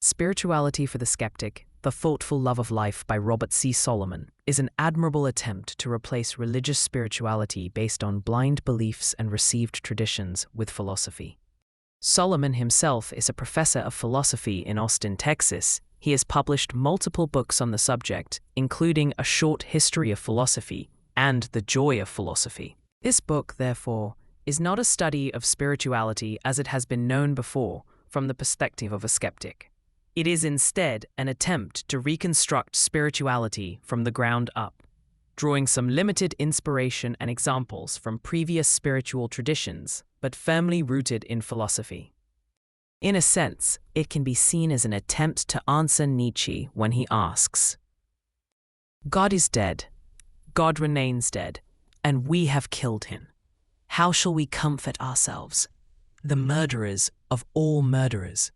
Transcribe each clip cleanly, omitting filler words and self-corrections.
Spirituality for the Skeptic, The Thoughtful Love of Life by Robert C. Solomon is an admirable attempt to replace religious spirituality based on blind beliefs and received traditions with philosophy. Solomon himself is a professor of philosophy in Austin, Texas. He has published multiple books on the subject, including A Short History of Philosophy and The Joy of Philosophy. This book, therefore, is not a study of spirituality as it has been known before from the perspective of a skeptic. It is instead an attempt to reconstruct spirituality from the ground up, drawing some limited inspiration and examples from previous spiritual traditions, but firmly rooted in philosophy. In a sense, it can be seen as an attempt to answer Nietzsche when he asks, "God is dead, God remains dead, and we have killed him. How shall we comfort ourselves, the murderers of all murderers?"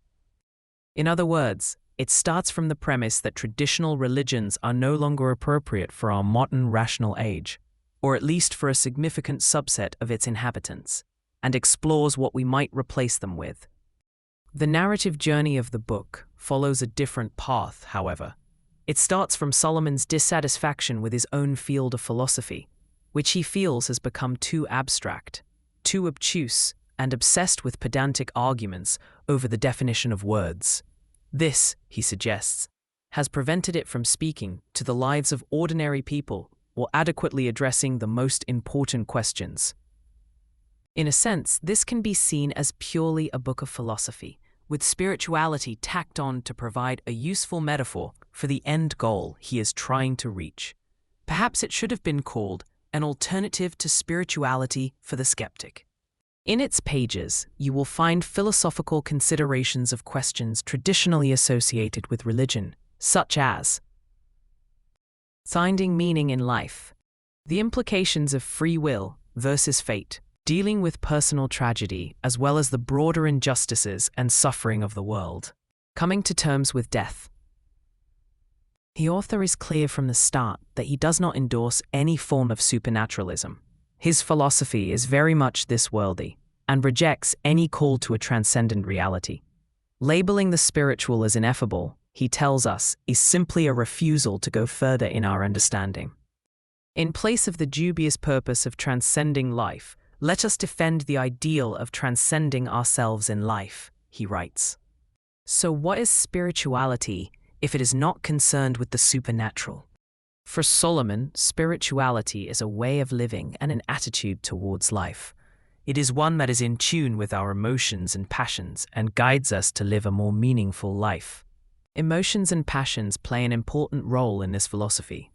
In other words, it starts from the premise that traditional religions are no longer appropriate for our modern rational age, or at least for a significant subset of its inhabitants, and explores what we might replace them with. The narrative journey of the book follows a different path, however. It starts from Solomon's dissatisfaction with his own field of philosophy, which he feels has become too abstract, too obtuse, and obsessed with pedantic arguments over the definition of words. This, he suggests, has prevented it from speaking to the lives of ordinary people or adequately addressing the most important questions. In a sense, this can be seen as purely a book of philosophy, with spirituality tacked on to provide a useful metaphor for the end goal he is trying to reach. Perhaps it should have been called an alternative to spirituality for the skeptic. In its pages, you will find philosophical considerations of questions traditionally associated with religion, such as finding meaning in life, the implications of free will versus fate, dealing with personal tragedy as well as the broader injustices and suffering of the world, coming to terms with death. The author is clear from the start that he does not endorse any form of supernaturalism. His philosophy is very much this worldly, and rejects any call to a transcendent reality. Labeling the spiritual as ineffable, he tells us, is simply a refusal to go further in our understanding. In place of the dubious purpose of transcending life, let us defend the ideal of transcending ourselves in life, he writes. So what is spirituality if it is not concerned with the supernatural? For Solomon, spirituality is a way of living and an attitude towards life. It is one that is in tune with our emotions and passions and guides us to live a more meaningful life. Emotions and passions play an important role in this philosophy.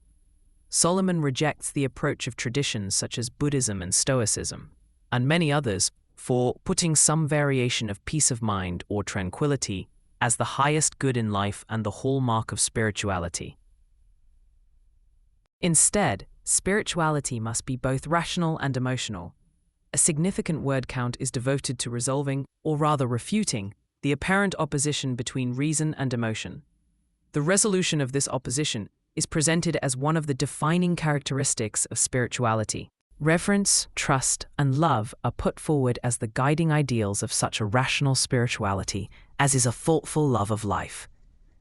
Solomon rejects the approach of traditions such as Buddhism and Stoicism, and many others, for putting some variation of peace of mind or tranquility as the highest good in life and the hallmark of spirituality. Instead, spirituality must be both rational and emotional. A significant word count is devoted to resolving, or rather refuting, the apparent opposition between reason and emotion. The resolution of this opposition is presented as one of the defining characteristics of spirituality. Reverence, trust, and love are put forward as the guiding ideals of such a rational spirituality as is a thoughtful love of life.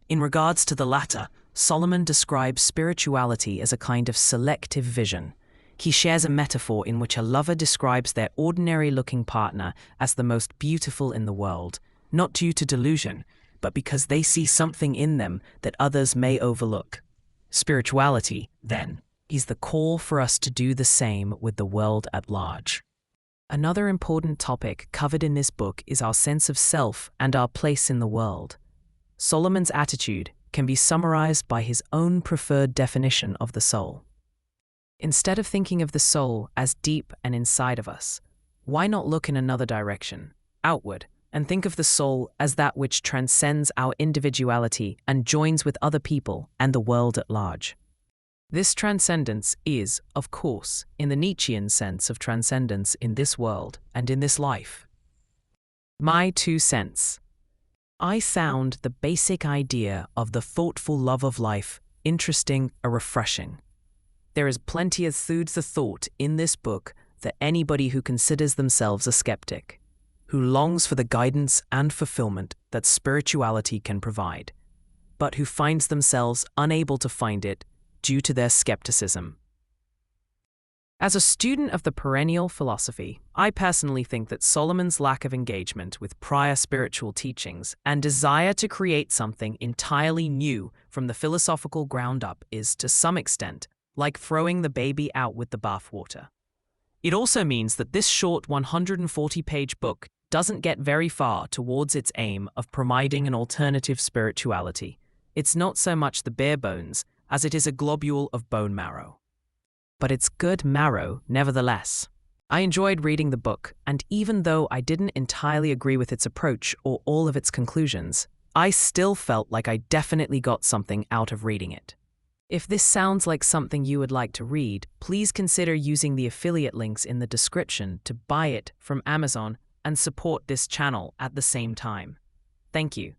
In regards to the latter, Solomon describes spirituality as a kind of selective vision. He shares a metaphor in which a lover describes their ordinary-looking partner as the most beautiful in the world, not due to delusion, but because they see something in them that others may overlook. Spirituality, then, is the call for us to do the same with the world at large. Another important topic covered in this book is our sense of self and our place in the world. Solomon's attitude can be summarized by his own preferred definition of the soul. Instead of thinking of the soul as deep and inside of us, why not look in another direction, outward, and think of the soul as that which transcends our individuality and joins with other people and the world at large? This transcendence is, of course, in the Nietzschean sense of transcendence in this world and in this life. My 2 cents. I found the basic idea of the thoughtful love of life interesting or refreshing. There is plenty of food for thought in this book for anybody who considers themselves a skeptic. who longs for the guidance and fulfillment that spirituality can provide, but who finds themselves unable to find it due to their skepticism. As a student of the perennial philosophy, I personally think that Solomon's lack of engagement with prior spiritual teachings and desire to create something entirely new from the philosophical ground up is, to some extent, like throwing the baby out with the bathwater. It also means that this short 140-page book doesn't get very far towards its aim of providing an alternative spirituality. It's not so much the bare bones as it is a globule of bone marrow. But it's good marrow nevertheless. I enjoyed reading the book, and even though I didn't entirely agree with its approach or all of its conclusions, I still felt like I definitely got something out of reading it. If this sounds like something you would like to read, please consider using the affiliate links in the description to buy it from Amazon and support this channel at the same time. Thank you.